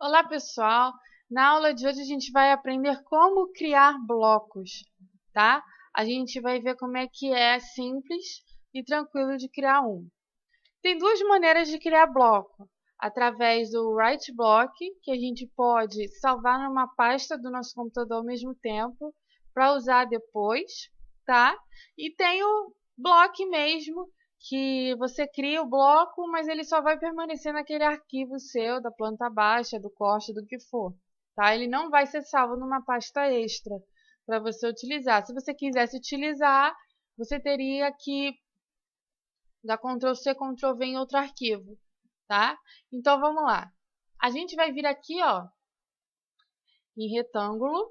Olá, pessoal! Na aula de hoje a gente vai aprender como criar blocos, tá? A gente vai ver como é que é simples e tranquilo de criar um. Tem duas maneiras de criar bloco. Através do Write Block, que a gente pode salvar numa pasta do nosso computador ao mesmo tempo, para usar depois, tá? E tem o Block mesmo, que você cria o bloco, mas ele só vai permanecer naquele arquivo seu, da planta baixa, do corte, do que for, tá? Ele não vai ser salvo numa pasta extra para você utilizar. Se você quisesse utilizar, você teria que dar Ctrl+C, Ctrl+V em outro arquivo, tá? Então, vamos lá. A gente vai vir aqui, ó, em retângulo,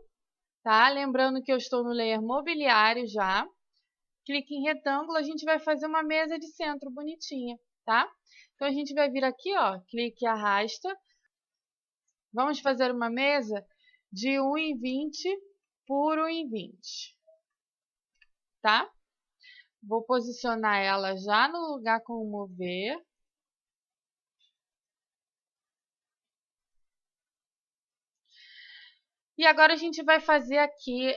tá? Lembrando que eu estou no layer mobiliário já. Clique em retângulo, a gente vai fazer uma mesa de centro bonitinha, tá? Então, a gente vai vir aqui, ó, clique e arrasta. Vamos fazer uma mesa de 1,20 por 1,20, tá? Vou posicionar ela já no lugar com o mover. E agora a gente vai fazer aqui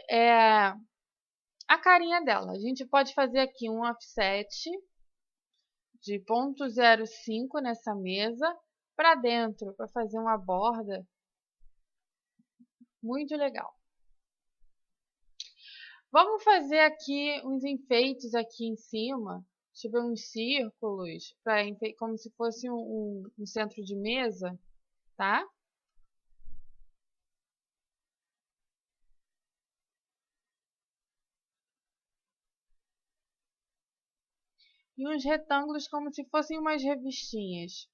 a carinha dela. A gente pode fazer aqui um offset de 0,05 nessa mesa para dentro, para fazer uma borda muito legal. Vamos fazer aqui uns enfeites aqui em cima, tipo uns círculos, como se fosse um centro de mesa, tá? E uns retângulos como se fossem umas revistinhas.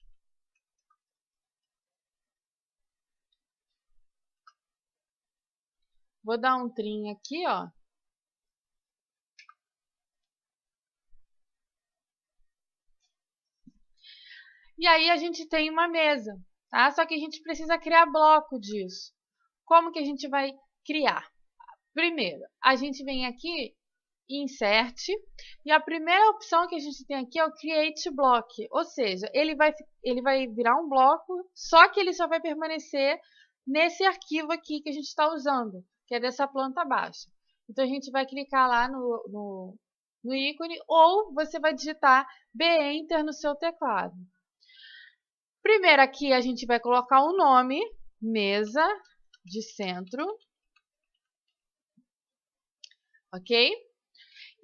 Vou dar um trim aqui, ó. E aí a gente tem uma mesa, tá? Só que a gente precisa criar bloco disso. Como que a gente vai criar? Primeiro, a gente vem aqui em Insert, e a primeira opção que a gente tem aqui é o Create Block, ou seja, ele vai virar um bloco, só que ele só vai permanecer nesse arquivo aqui que a gente está usando, que é dessa planta baixa. Então, a gente vai clicar lá no ícone, ou você vai digitar B-Enter no seu teclado. Primeiro aqui a gente vai colocar o nome, mesa de centro, ok?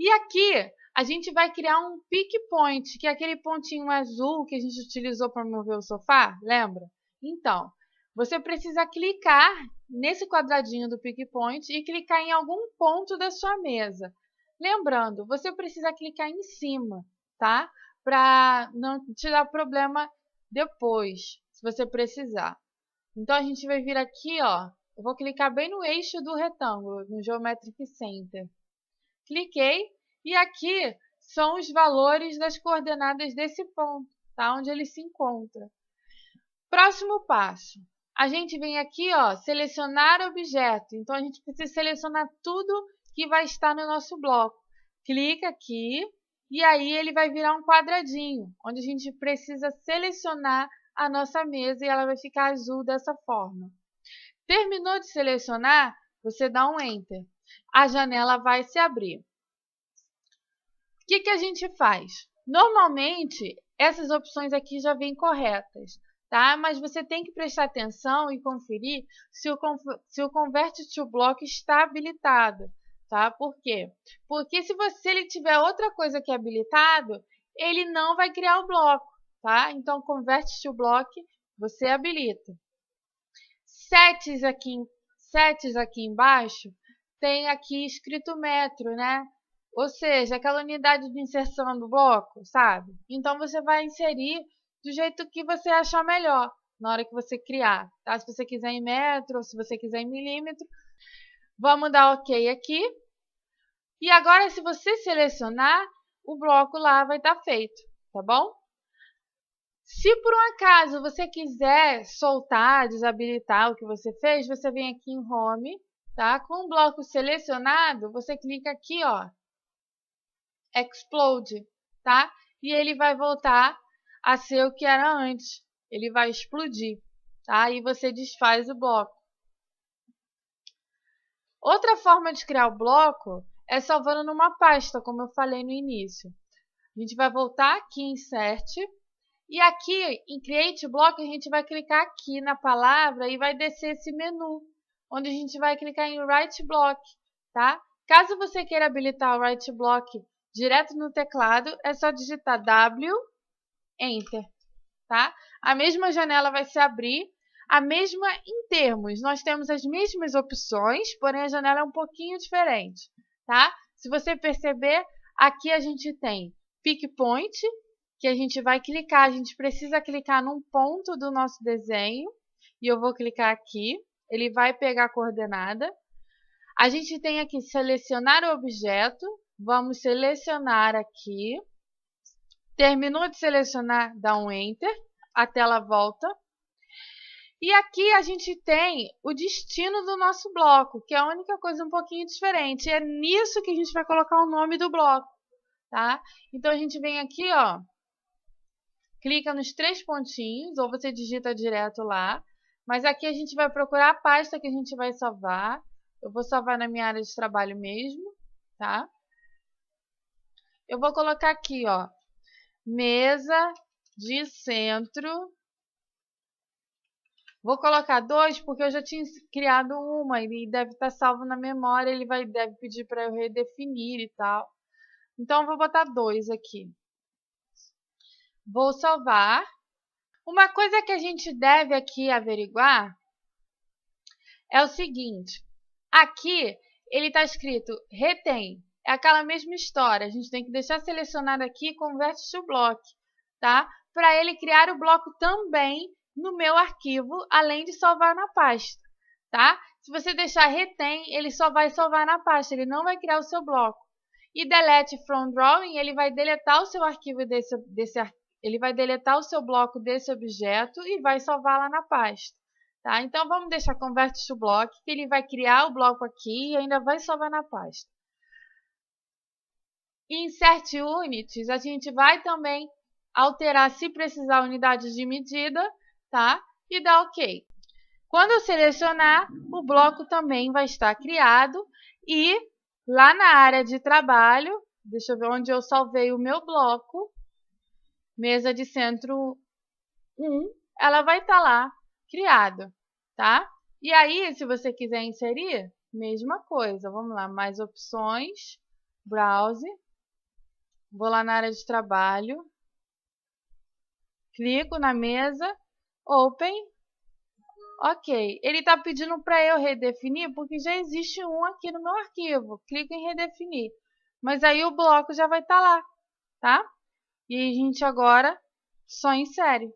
E aqui a gente vai criar um pick point, que é aquele pontinho azul que a gente utilizou para mover o sofá, lembra? Então, você precisa clicar nesse quadradinho do pick point e clicar em algum ponto da sua mesa. Lembrando, você precisa clicar em cima, tá? Para não te dar problema depois, se você precisar. Então, a gente vai vir aqui, ó, eu vou clicar bem no eixo do retângulo, no Geometric Center. Cliquei e aqui são os valores das coordenadas desse ponto, tá? Onde ele se encontra. Próximo passo. A gente vem aqui, ó, selecionar objeto. Então, a gente precisa selecionar tudo que vai estar no nosso bloco. Clica aqui e aí ele vai virar um quadradinho, onde a gente precisa selecionar a nossa mesa e ela vai ficar azul dessa forma. Terminou de selecionar, você dá um Enter. A janela vai se abrir. O que a gente faz? Normalmente, essas opções aqui já vêm corretas, tá? Mas você tem que prestar atenção e conferir se o Convert to Block está habilitado, tá? Por quê? Porque se ele tiver outra coisa que é habilitado, ele não vai criar o bloco, tá? Então, Convert to Block, você habilita. Sets aqui embaixo, tem aqui escrito metro, né? Ou seja, aquela unidade de inserção do bloco, sabe? Então, você vai inserir do jeito que você achar melhor na hora que você criar, tá? Se você quiser em metro ou se você quiser em milímetro. Vamos dar OK aqui. E agora, se você selecionar, o bloco lá vai estar feito, tá bom? Se por um acaso você quiser soltar, desabilitar o que você fez, você vem aqui em Home, tá? Com o bloco selecionado, você clica aqui, ó, Explode, tá? E ele vai voltar a ser o que era antes. Ele vai explodir, tá? E você desfaz o bloco. Outra forma de criar o bloco é salvando numa pasta, como eu falei no início. A gente vai voltar aqui em Insert, e aqui em Create Block a gente vai clicar aqui na palavra e vai descer esse menu, onde a gente vai clicar em Write Block, tá? Caso você queira habilitar o Write Block direto no teclado, é só digitar W, Enter, tá? A mesma janela vai se abrir, a mesma em termos. Nós temos as mesmas opções, porém a janela é um pouquinho diferente, tá? Se você perceber, aqui a gente tem Pick Point, que a gente vai clicar, a gente precisa clicar num ponto do nosso desenho, e eu vou clicar aqui, ele vai pegar a coordenada. A gente tem aqui selecionar o objeto, vamos selecionar aqui, terminou de selecionar, dá um Enter, a tela volta. E aqui a gente tem o destino do nosso bloco, que é a única coisa um pouquinho diferente, é nisso que a gente vai colocar o nome do bloco, tá? Então a gente vem aqui, ó, clica nos 3 pontinhos, ou você digita direto lá. Mas aqui a gente vai procurar a pasta que a gente vai salvar. Eu vou salvar na minha área de trabalho mesmo, tá? Eu vou colocar aqui, ó, mesa de centro. Vou colocar 2 porque eu já tinha criado uma, e deve estar salvo na memória, ele deve pedir para eu redefinir e tal. Então eu vou botar 2 aqui. Vou salvar. Uma coisa que a gente deve aqui averiguar é o seguinte. Aqui ele está escrito retém. É aquela mesma história. A gente tem que deixar selecionado aqui Convert to Block, tá? Para ele criar o bloco também no meu arquivo, além de salvar na pasta, tá? Se você deixar retém, ele só vai salvar na pasta, ele não vai criar o seu bloco. E delete from drawing, ele vai deletar o seu arquivo ele vai deletar o seu bloco desse objeto e vai salvar lá na pasta. Tá? Então, vamos deixar Convert to Block, que ele vai criar o bloco aqui e ainda vai salvar na pasta. Em Insert Units, a gente vai também alterar, se precisar, unidades de medida, tá? E dar OK. Quando eu selecionar, o bloco também vai estar criado e lá na área de trabalho, deixa eu ver onde eu salvei o meu bloco, mesa de centro 1, ela vai estar lá criada, tá? E aí, se você quiser inserir, mesma coisa. Vamos lá, mais opções, browse, vou lá na área de trabalho, clico na mesa, open, ok. Ele está pedindo para eu redefinir porque já existe um aqui no meu arquivo. Clico em redefinir, mas aí o bloco já vai estar lá, tá? E a gente agora só insere.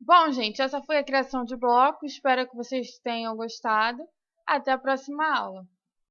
Bom, gente, essa foi a criação de bloco. Espero que vocês tenham gostado. Até a próxima aula.